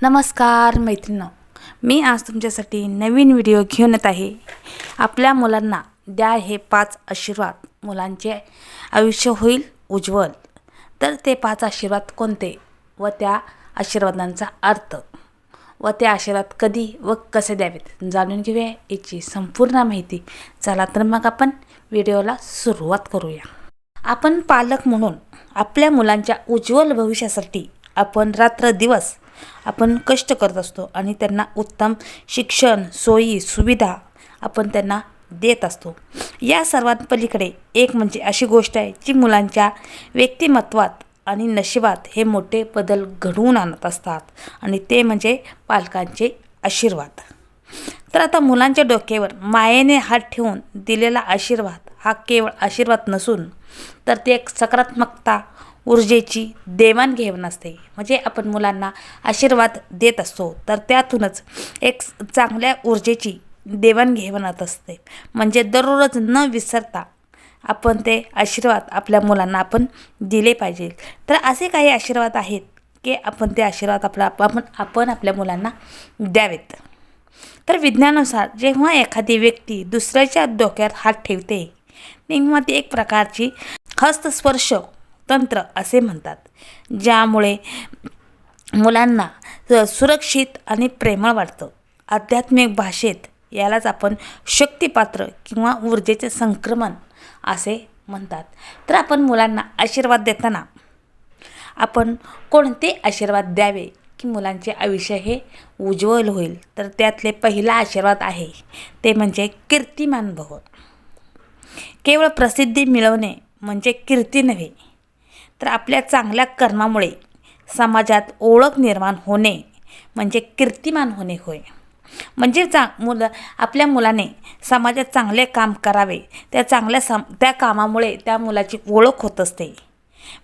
नमस्कार मैत्रिणींनो, मी आज तुमच्यासाठी नवीन व्हिडिओ घेऊन येत आहे. आपल्या मुलांना द्या हे 5 आशीर्वाद, मुलांचे आयुष्य होईल उज्ज्वल. तर ते 5 आशीर्वाद कोणते व त्या आशीर्वादांचा अर्थ व ते आशीर्वाद कधी व कसे द्यावेत जाणून घेऊया याची संपूर्ण माहिती. चला तर मग आपण व्हिडिओला सुरुवात करूया. आपण पालक म्हणून आपल्या मुलांच्या उज्ज्वल भविष्यासाठी आपण रात्रदिवस आपण कष्ट करत असतो आणि त्यांना उत्तम शिक्षण, सोयी, सुविधा आपण त्यांना देत असतो. या सर्वात पलीकडे एक म्हणजे अशी गोष्ट आहे जी मुलांच्या व्यक्तिमत्वात आणि नशिबात हे मोठे बदल घडवून आणत असतात आणि ते म्हणजे पालकांचे आशीर्वाद. तर आता मुलांच्या डोक्यावर मायेने हात ठेवून दिलेला आशीर्वाद हा केवळ आशीर्वाद नसून तर ते एक सकारात्मकता ऊर्जेची देवाणघेवाण असते. म्हणजे आपण मुलांना आशीर्वाद देत असतो तर त्यातूनच एक चांगल्या ऊर्जेची देवाणघेवाण असते. म्हणजे दररोज न विसरता आपण ते आशीर्वाद आपल्या मुलांना आपण दिले पाहिजे. तर असे काही आशीर्वाद आहेत की आपण ते आशीर्वाद आपण आपल्या मुलांना द्यावेत. तर विज्ञानानुसार जेव्हा एखादी व्यक्ती दुसऱ्याच्या डोक्यावर हात ठेवते तेव्हा ती एक प्रकारची हस्तस्पर्श तंत्र असे म्हणतात, ज्यामुळे मुलांना सुरक्षित आणि प्रेमळ वाटतं. आध्यात्मिक भाषेत यालाच आपण शक्तिपात्र किंवा ऊर्जेचे संक्रमण असे म्हणतात. तर आपण मुलांना आशीर्वाद देताना आपण कोणते आशीर्वाद द्यावे की मुलांचे आयुष्य हे उज्ज्वल होईल. तर त्यातले पहिला आशीर्वाद आहे ते म्हणजे कीर्तिमान भव. केवळ प्रसिद्धी मिळवणे म्हणजे कीर्ती नव्हे, तर आपल्या चांगल्या कर्मामुळे समाजात ओळख निर्माण होणे म्हणजे कीर्तिमान होणे होय. म्हणजे आपल्या मुलाने समाजात चांगले काम करावे, त्या कामामुळे त्या मुलाची ओळख होत असते,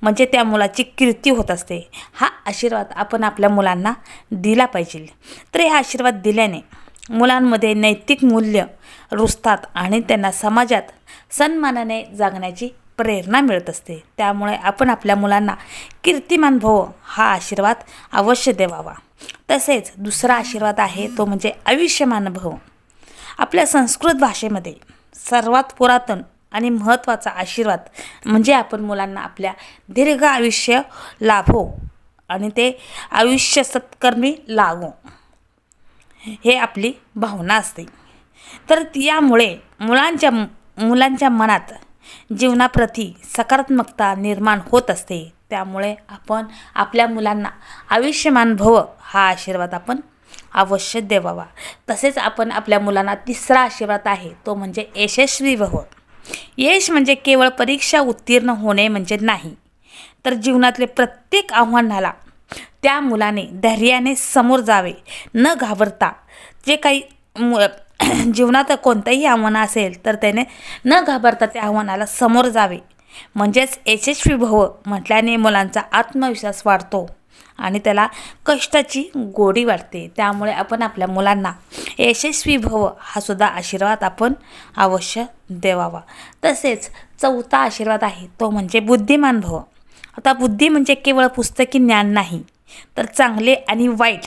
म्हणजे त्या मुलाची कीर्ती होत असते. हा आशीर्वाद आपण आपल्या मुलांना दिला पाहिजे. तर हा आशीर्वाद दिल्याने मुलांमध्ये नैतिक मूल्य रुजतात आणि त्यांना समाजात सन्मानाने जगण्याची प्रेरणा मिळत असते. त्यामुळे आपण आपल्या मुलांना कीर्तिमान भव हा आशीर्वाद अवश्य द्यावा. तसेच दुसरा आशीर्वाद आहे तो म्हणजे आयुष्यमान भव. आपल्या संस्कृत भाषेमध्ये सर्वात पुरातन आणि महत्त्वाचा आशीर्वाद म्हणजे आपण मुलांना आपल्या दीर्घ आयुष्य लाभो आणि ते आयुष्य सत्कर्मी लागो हे आपली भावना असते. तर यामुळे मुलांच्या मनात जीवनाप्रती सकारात्मकता निर्माण होत असते. त्यामुळे आपण आपल्या मुलांना आयुष्यमान भव हा आशीर्वाद आपण अवश्य द्यावा. तसेच आपण आपल्या मुलांना तिसरा आशीर्वाद आहे तो म्हणजे यशस्वी भव. यश म्हणजे केवळ परीक्षा उत्तीर्ण होणे म्हणजे नाही, तर जीवनातले प्रत्येक आव्हानाला त्या मुलाने धैर्याने समोर जावे, न घाबरता. जे काही जीवनात कोणतंही आव्हान असेल तर त्याने न घाबरता त्या आव्हानाला समोर जावे. म्हणजेच यशस्वी भव म्हटल्याने मुलांचा आत्मविश्वास वाढतो आणि त्याला कष्टाची गोडी वाटते. त्यामुळे आपण आपल्या मुलांना यशस्वी भव हा सुद्धा आशीर्वाद आपण अवश्य द्यावा. तसेच चौथा आशीर्वाद आहे तो म्हणजे बुद्धिमान भव. आता बुद्धी म्हणजे केवळ पुस्तकी ज्ञान नाही, तर चांगले आणि वाईट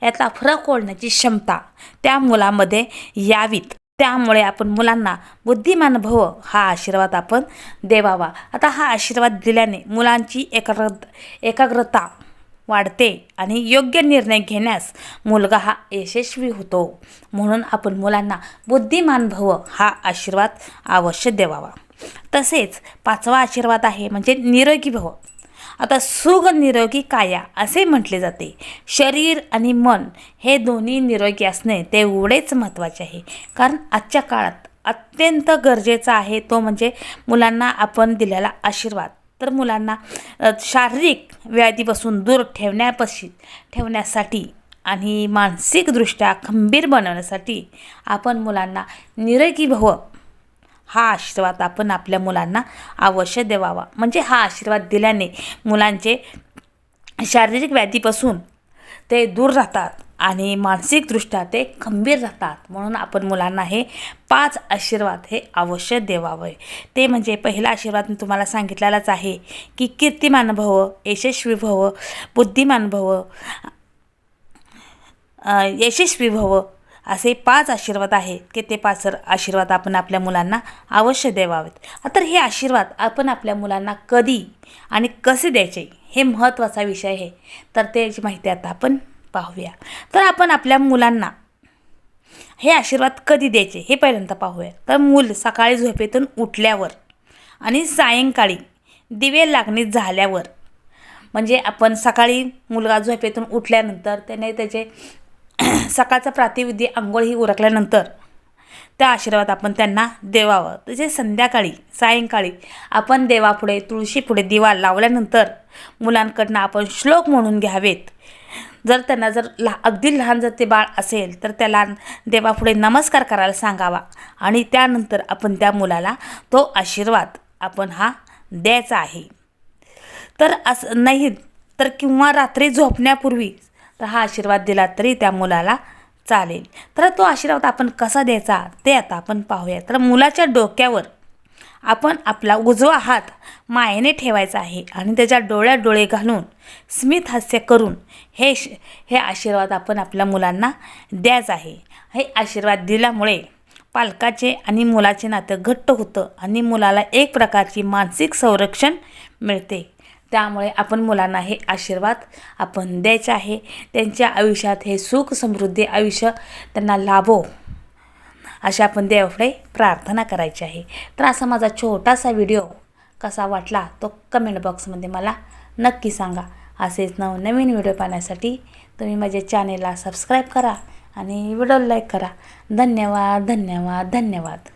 यातला फरक ओळखण्याची क्षमता त्या मुलामध्ये यावीत. त्यामुळे आपण मुलांना बुद्धिमान भव हा आशीर्वाद आपण द्यावा. आता हा आशीर्वाद दिल्याने मुलांची एकाग्रता वाढते आणि योग्य निर्णय घेण्यास मुलगा हा यशस्वी होतो. म्हणून आपण मुलांना बुद्धिमान भव हा आशीर्वाद अवश्य द्यावा. तसेच पाचवा आशीर्वाद आहे म्हणजे निरोगी भव. आता सुग निरोगी काया असे म्हटले जाते. शरीर आणि मन हे दोन्ही निरोगी असणे तेवढेच महत्त्वाचे आहे. कारण आजच्या काळात अत्यंत गरजेचा आहे तो म्हणजे मुलांना आपण दिलेला आशीर्वाद. तर मुलांना शारीरिक व्याधीपासून दूर ठेवण्यासाठी आणि मानसिकदृष्ट्या खंबीर बनवण्यासाठी आपण मुलांना निरोगी भव हा आशीर्वाद आपण आपल्या मुलांना अवश्य द्यावा. म्हणजे हा आशीर्वाद दिल्याने मुलांचे शारीरिक व्याधीपासून ते दूर राहतात आणि मानसिकदृष्ट्या ते खंबीर राहतात. म्हणून आपण मुलांना हे 5 आशीर्वाद हे अवश्य द्यावे. ते म्हणजे पहिला आशीर्वाद मी तुम्हाला सांगितलेलाच आहे की कीर्तिमान भव, यशस्वी भव, बुद्धिमान भव यशस्वी व्हावं असे 5 आशीर्वाद आहेत की ते 5 आशीर्वाद आपण आपल्या मुलांना अवश्य द्यावावेत. तर हे आशीर्वाद आपण आपल्या मुलांना कधी आणि कसे द्यायचे हे महत्त्वाचा विषय आहे. तर त्याची माहिती आता आपण पाहूया. तर आपण आपल्या मुलांना हे आशीर्वाद कधी द्यायचे हे पहिल्यांदा पाहूया. तर मूल सकाळी झोपेतून उठल्यावर आणि सायंकाळी दिवे लागणी झाल्यावर, म्हणजे आपण सकाळी मुलगा झोपेतून उठल्यानंतर त्याने त्याचे सकाळचा प्रातिविधी अंघोळ ही उरकल्यानंतर त्या आशीर्वाद आपण त्यांना द्यावावं. तसे संध्याकाळी सायंकाळी आपण देवापुढे तुळशीपुढे दिवा लावल्यानंतर मुलांकडनं आपण श्लोक म्हणून घ्यावेत. जर त्यांना अगदी लहान जर ते बाळ असेल तर त्याला देवापुढे नमस्कार करायला सांगावा आणि त्यानंतर आपण त्या मुलाला तो आशीर्वाद आपण हा द्यायचा आहे. तर असं नाही तर किंवा रात्री झोपण्यापूर्वी तर हा आशीर्वाद दिला तरी त्या मुलाला चालेल. तर तो आशीर्वाद आपण कसा द्यायचा ते आता आपण पाहूया. तर मुलाच्या डोक्यावर आपण आपला उजवा हात मायेने ठेवायचा आहे आणि त्याच्या डोळ्यात डोळे घालून स्मित हास्य करून हे आशीर्वाद आपण आपल्या मुलांना द्यायचं आहे. हे आशीर्वाद दिल्यामुळे पालकाचे आणि मुलाचे नातं घट्ट होतं आणि मुलाला एक प्रकारची मानसिक संरक्षण मिळते. त्यामुळे आपण मुलांना हे आशीर्वाद आपण द्यायचे आहे. त्यांच्या आयुष्यात हे सुख समृद्धी आयुष्य त्यांना लाभो अशा आपण देवापुढे प्रार्थना करायची आहे. तर असा माझा छोटासा व्हिडिओ कसा वाटला तो कमेंट बॉक्समध्ये मला नक्की सांगा. असेच नवनवीन व्हिडिओ पाहण्यासाठी तुम्ही माझ्या चॅनेलला सबस्क्राईब करा आणि व्हिडिओ लाईक करा. धन्यवाद धन्यवाद धन्यवाद.